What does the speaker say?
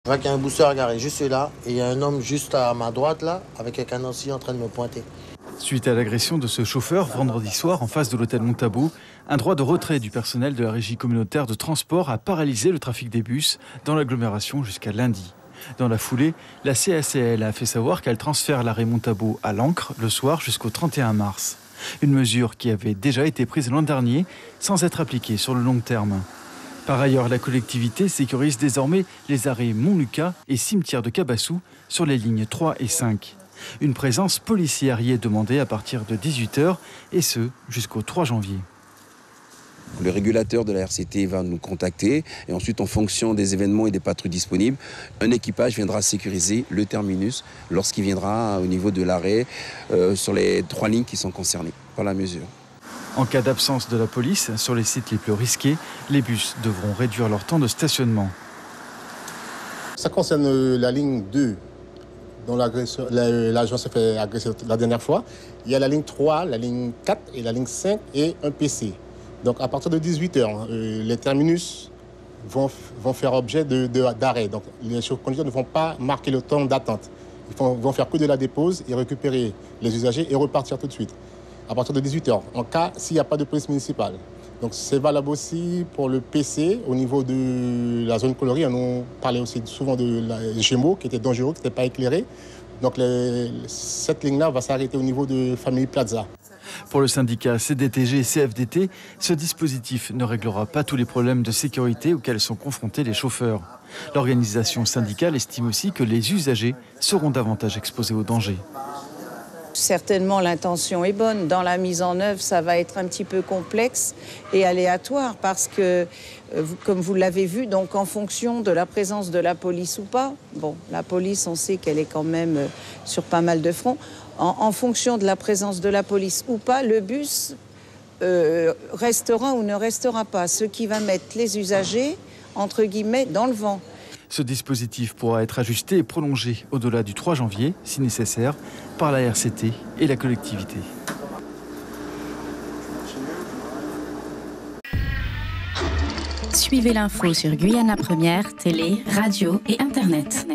Je vois qu'il y a un booster garé juste là et il y a un homme juste à ma droite là avec un canon aussi en train de me pointer. Suite à l'agression de ce chauffeur vendredi soir en face de l'hôtel Montabo, un droit de retrait du personnel de la régie communautaire de transport a paralysé le trafic des bus dans l'agglomération jusqu'à lundi. Dans la foulée, la CACL a fait savoir qu'elle transfère l'arrêt Montabo à l'Ancre le soir jusqu'au 31 mars. Une mesure qui avait déjà été prise l'an dernier sans être appliquée sur le long terme. Par ailleurs, la collectivité sécurise désormais les arrêts Montlucas et Cimetière de Cabassou sur les lignes 3 et 5. Une présence policière y est demandée à partir de 18h et ce jusqu'au 3 janvier. Le régulateur de la RCT va nous contacter et ensuite, en fonction des événements et des patrouilles disponibles, un équipage viendra sécuriser le terminus lorsqu'il viendra au niveau de l'arrêt sur les 3 lignes qui sont concernées par la mesure. En cas d'absence de la police sur les sites les plus risqués, les bus devront réduire leur temps de stationnement. Ça concerne la ligne 2, dont l'agent s'est fait agresser la dernière fois. Il y a la ligne 3, la ligne 4 et la ligne 5 et un PC. Donc à partir de 18h, les terminus vont faire objet d'arrêt. Donc les conducteurs ne vont pas marquer le temps d'attente. Ils vont faire que de la dépose et récupérer les usagers et repartir tout de suite. À partir de 18h, en cas s'il n'y a pas de police municipale. Donc c'est valable aussi pour le PC au niveau de la zone colorée. On parlait aussi souvent de la Gémeaux qui était dangereux, qui n'était pas éclairé. Donc cette ligne-là va s'arrêter au niveau de Family Plaza. Pour le syndicat CDTG-CFDT, ce dispositif ne réglera pas tous les problèmes de sécurité auxquels sont confrontés les chauffeurs. L'organisation syndicale estime aussi que les usagers seront davantage exposés aux dangers. Certainement, l'intention est bonne. Dans la mise en œuvre, ça va être un petit peu complexe et aléatoire parce que, comme vous l'avez vu, donc en fonction de la présence de la police ou pas, bon, la police, on sait qu'elle est quand même sur pas mal de fronts. En fonction de la présence de la police ou pas, le bus restera ou ne restera pas, ce qui va mettre les usagers, entre guillemets, dans le vent. Ce dispositif pourra être ajusté et prolongé au-delà du 3 janvier, si nécessaire, par la RCT et la collectivité. Suivez l'info sur Guyana Première, télé, radio et Internet.